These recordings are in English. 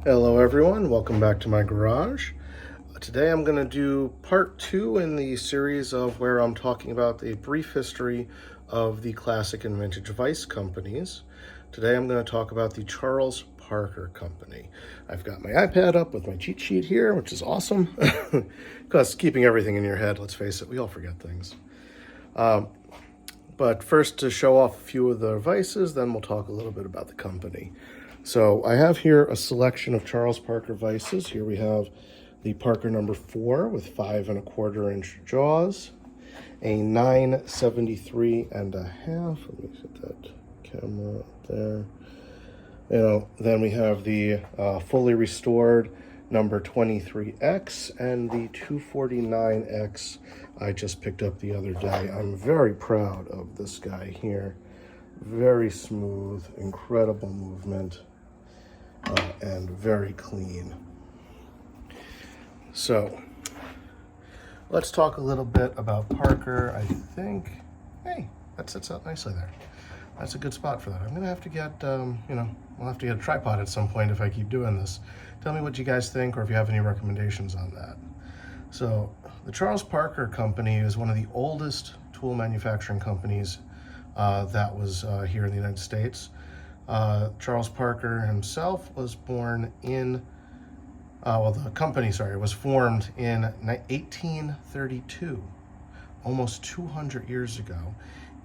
Hello everyone, welcome back to my garage. Today I'm going to do part 2 in the series of where I'm talking about a brief history of the classic and vintage Vise companies. Today I'm going to talk about the Charles Parker Company. I've got my iPad up with my cheat sheet here, which is awesome, because keeping everything in your head, let's face it, we all forget things. But first, to show off a few of the Vises, then we'll talk a little bit about the company. So I have here a selection of Charles Parker Vises. Here we have the Parker number 4 with 5¼ inch jaws, a 973 and a half. Let me get that camera up there. Then we have the fully restored number 23X and the 249X I just picked up the other day. I'm very proud of this guy here. Very smooth, incredible movement, and very clean. So let's talk a little bit about Parker. I think, hey, that sits out nicely there. That's a good spot for that. I'm gonna have to get, we'll have to get a tripod at some point if I keep doing this. Tell me what you guys think, or if you have any recommendations on that. So the Charles Parker Company is one of the oldest tool manufacturing companies that was here in the United States. Charles Parker himself was born in, the company, was formed in 1832, almost 200 years ago,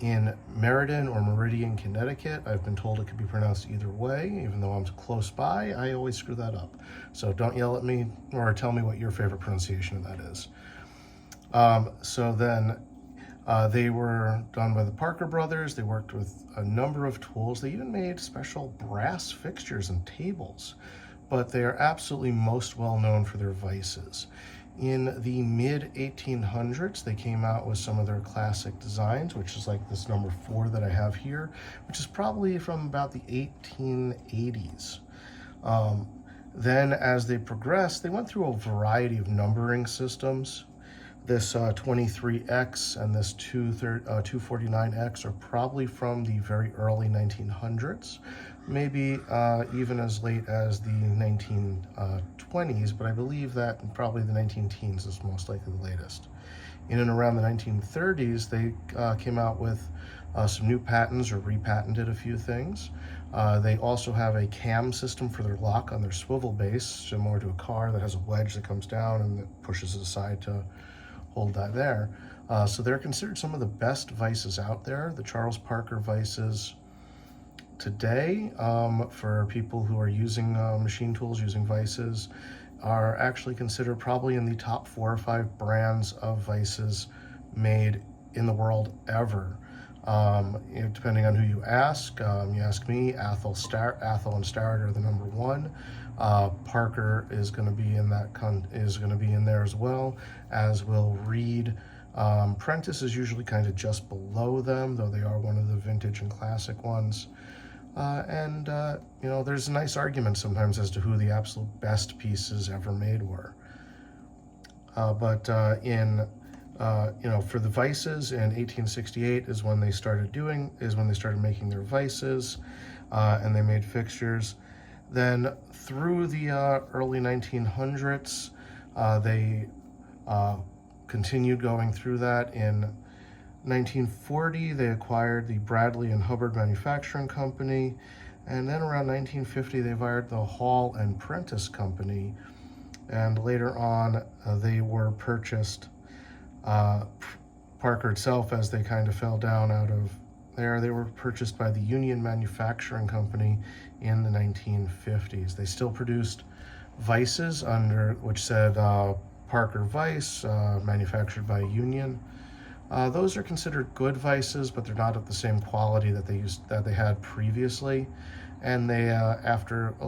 in Meriden or Meridian, Connecticut. I've been told it could be pronounced either way, even though I'm close by, I always screw that up. So don't yell at me or tell me what your favorite pronunciation of that is. They were done by the Parker brothers. They worked with a number of tools. They even made special brass fixtures and tables, but they are absolutely most well known for their vices. In the mid-1800s, they came out with some of their classic designs, which is like this number 4 that I have here, which is probably from about the 1880s. Then as they progressed, they went through a variety of numbering systems. This 23X and this 249X are probably from the very early 1900s, maybe even as late as the 1920s, but I believe that probably the 19-teens is most likely the latest. In and around the 1930s, they came out with some new patents or repatented a few things. They also have a cam system for their lock on their swivel base, similar to a car that has a wedge that comes down and that pushes it aside to hold that there. So they're considered some of the best vices out there. The Charles Parker vices today, for people who are using machine tools, using vices, are actually considered probably in the top 4 or 5 brands of vices made in the world ever. Depending on who you ask me, Athol and Starrett are the number 1. Parker is going to be in there as well, as will Reed. Prentice is usually kind of just below them, though they are one of the vintage and classic ones. There's a nice argument sometimes as to who the absolute best pieces ever made were. For the vices in 1868 is when they started making their vices, and they made fixtures. Then through the early 1900s, they continued going through that. In 1940, they acquired the Bradley and Hubbard Manufacturing Company, and then around 1950, they acquired the Hall and Prentice Company, and later on, they were purchased. Parker itself, as they kind of fell down out of there, they were purchased by the Union Manufacturing Company in the 1950s. They still produced vices which said Parker Vise, manufactured by Union. Those are considered good vices, but they're not at the same quality that they had previously. And they,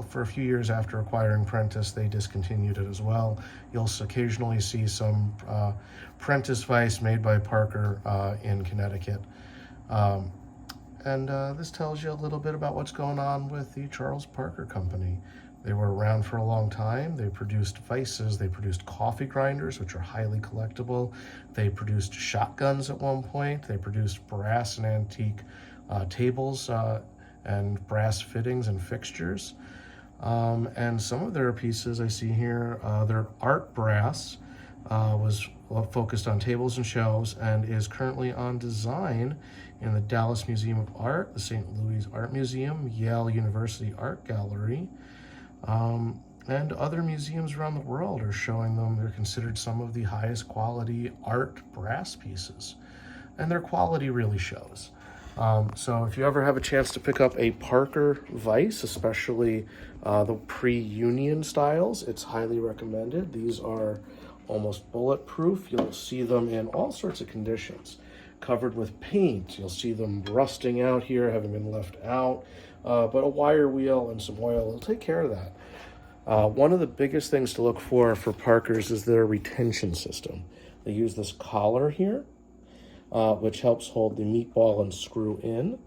for a few years after acquiring Prentice, they discontinued it as well. You'll occasionally see some Prentice Vise made by Parker in Connecticut. This tells you a little bit about what's going on with the Charles Parker Company. They were around for a long time. They produced vices. They produced coffee grinders, which are highly collectible. They produced shotguns at one point. They produced brass and antique tables and brass fittings and fixtures. And some of their pieces I see here, their art brass was focused on tables and shelves and is currently on design in the Dallas Museum of Art, the St. Louis Art Museum, Yale University Art Gallery, and other museums around the world are showing them. They're considered some of the highest quality art brass pieces, and their quality really shows. So if you ever have a chance to pick up a Parker Vise, especially the pre-Union styles, it's highly recommended. These are almost bulletproof. You'll see them in all sorts of conditions. Covered with paint, you'll see them rusting out here, having been left out, but a wire wheel and some oil will take care of that. One of the biggest things to look for Parkers is their retention system. They use this collar here, which helps hold the meatball and screw in.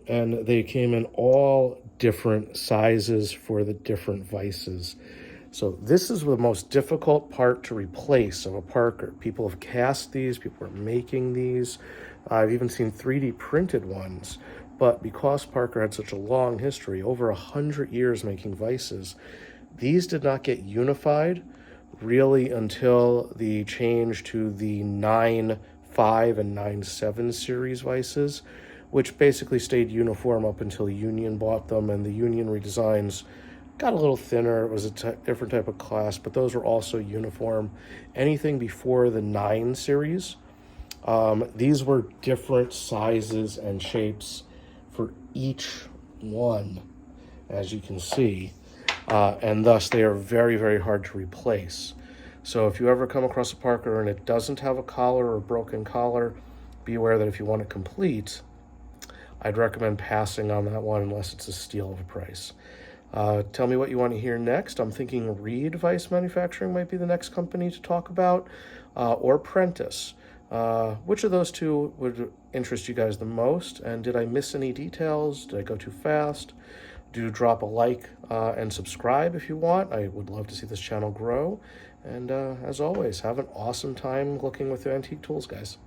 And they came in all different sizes for the different vices. So this is the most difficult part to replace of a Parker. People have cast these, people are making these. I've even seen 3D printed ones. But because Parker had such a long history, over 100 years making vices, these did not get unified really until the change to the 9.5 and 9.7 series vices, which basically stayed uniform up until Union bought them, and the Union redesigns got a little thinner. It was a different type of class, but those were also uniform. Anything before the 9 series, these were different sizes and shapes for each one, as you can see, and thus they are very, very hard to replace. So if you ever come across a Parker and it doesn't have a collar or a broken collar, be aware that if you want it complete, I'd recommend passing on that one unless it's a steal of a price. Tell me what you want to hear next. I'm thinking Reed Vise Manufacturing might be the next company to talk about, or Prentice. Which of those two would interest you guys the most? And did I miss any details? Did I go too fast? Do drop a like and subscribe if you want. I would love to see this channel grow. And as always, have an awesome time looking with your antique tools, guys.